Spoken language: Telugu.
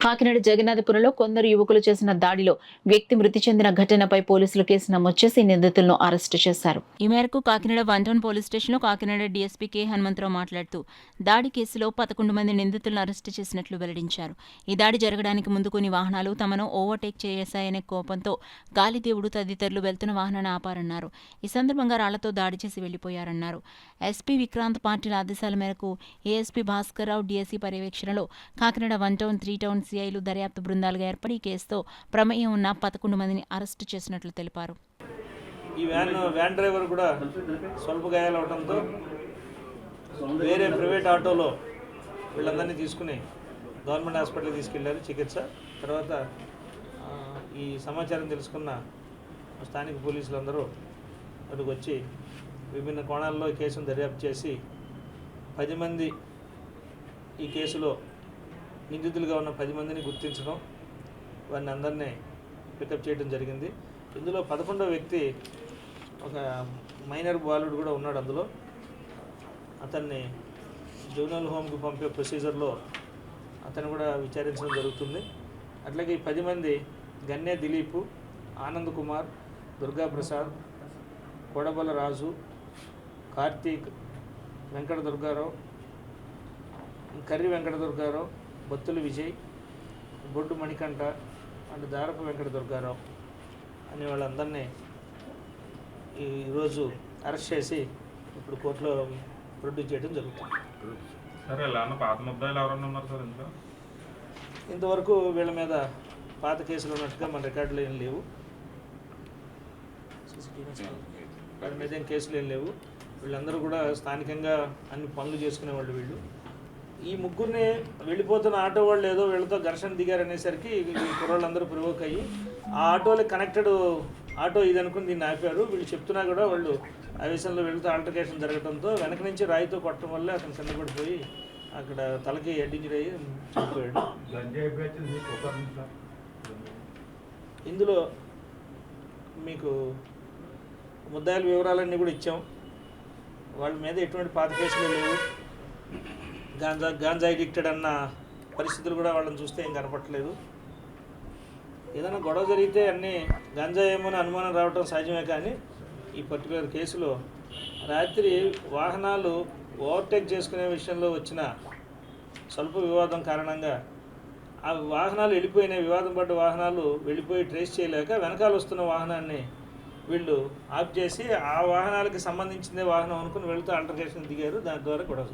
కాకినాడ జగన్నాథపురంలో కొందరు యువకులు చేసిన దాడిలో వ్యక్తి మృతి చెందిన ఘటనపై పోలీసులు కేసు నమోదు చేసి నిందితులను అరెస్టు చేశారు. ఈ మేరకు కాకినాడ 1 టౌన్ పోలీస్ స్టేషన్లో కాకినాడ డీఎస్పీ కె హనుమంతరావు మాట్లాడుతూ దాడి కేసులో 11 మంది నిందితులను అరెస్టు చేసినట్లు వెల్లడించారు. ఈ దాడి జరగడానికి ముందు కొన్ని వాహనాలు తమను ఓవర్టేక్ చేశాయనే కోపంతో గాలిదేవుడు తదితరులు వెళ్తున్న వాహనాన్ని ఆపారన్నారు. ఈ సందర్భంగా రాళ్లతో దాడి చేసి వెళ్లిపోయారన్నారు. ఎస్పీ విక్రాంత్ పాటిల్ ఆదేశాల మేరకు ఏఎస్పీ భాస్కర్రావు డీఎస్పీ పర్యవేక్షణలో కాకినాడ 1 టౌన్ 3 టౌన్ సిఐలు దర్యాప్తు బృందాలుగా ఏర్పడి ఈ కేసుతో ప్రమేయం ఉన్న 11 మందిని అరెస్టు చేసినట్లు తెలిపారు. ఈ వ్యాన్ డ్రైవర్ కూడా స్వల్ప గాయాలవడంతో వేరే ప్రైవేట్ ఆటోలో వీళ్ళందరినీ తీసుకుని గవర్నమెంట్ హాస్పిటల్కి తీసుకెళ్లారు చికిత్స. తర్వాత ఈ సమాచారం తెలుసుకున్న స్థానిక పోలీసులందరూ అక్కడికి వచ్చి విభిన్న కోణాల్లో ఈ కేసును దర్యాప్తు చేసి 10 మంది ఈ కేసులో నిందితులుగా ఉన్న 10 మందిని గుర్తించడం, వారిని అందరినీ పికప్ చేయడం జరిగింది. ఇందులో 11వ వ్యక్తి ఒక మైనర్ బాలుడు కూడా ఉన్నాడు. అందులో అతన్ని జూనల్ హోమ్కి పంపే ప్రొసీజర్లో అతను కూడా విచారించడం జరుగుతుంది. అట్లాగే ఈ 10 మంది గన్నే దిలీపు, ఆనంద్ కుమార్, దుర్గా ప్రసాద్, కొడబల రాజు, కార్తీక్, వెంకట దుర్గారావు, కర్రి వెంకట దుర్గారావు, బొత్తుల విజయ్, బొడ్డు మణికంఠ అండ్ దారపు వెంకట దుర్గారావు అనే వాళ్ళందరినీ ఈరోజు అరెస్ట్ చేసి ఇప్పుడు కోర్టులో ప్రొడ్యూస్ చేయడం జరుగుతుంది. ఇంతవరకు వీళ్ళ మీద పాత కేసులు ఉన్నట్టుగా మన రికార్డులు ఏం లేవు. వాళ్ళ మీద ఏం కేసులు ఏం లేవు. వీళ్ళందరూ కూడా స్థానికంగా అన్ని పనులు చేసుకునేవాళ్ళు. వీళ్ళు ఈ ముగ్గురిని వెళ్ళిపోతున్న ఆటో వాళ్ళు ఏదో వీళ్ళతో ఘర్షణ దిగారనేసరికి ఈ కుర్రాళ్ళందరూ ప్రవోక్ అయ్యి ఆ ఆటోలో కనెక్టెడ్ ఆటో ఇది అనుకుని దీన్ని ఆపారు. వీళ్ళు చెప్తున్నా కూడా వాళ్ళు ఆవేశంలో వీళ్ళతో ఆల్టర్కేషన్ జరగడంతో వెనక నుంచి రాయితో కొట్టడం వల్ల అతను చిన్నపడిపోయి అక్కడ తలకి హెడ్ ఇంజరీ అయ్యి చనిపోయాడు. ఇందులో మీకు ముద్దాయిల వివరాలన్నీ కూడా ఇచ్చాం. వాళ్ళ మీద ఎటువంటి పాత కేసులు లేవు. గాంజా ఎడిక్టెడ్ అన్న పరిస్థితులు కూడా వాళ్ళని చూస్తే ఏం కనపట్లేదు. ఏదైనా గొడవ జరిగితే అన్నీ గాంజా ఏమో అనుమానం రావడం సహజమే. కానీ ఈ పర్టికులర్ కేసులో రాత్రి వాహనాలు ఓవర్టేక్ చేసుకునే విషయంలో వచ్చిన స్వల్ప వివాదం కారణంగా ఆ వాహనాలు వెళ్ళిపోయినాయి. వివాదం పడ్డ వాహనాలు వెళ్ళిపోయి ట్రేస్ చేయలేక వెనకాల వస్తున్న వాహనాన్ని వీళ్ళు ఆఫ్ చేసి ఆ వాహనాలకి సంబంధించిందే వాహనం అనుకుని వెళుతూ ఆల్టర్కేషన్ దిగారు. దాని ద్వారా గొడవ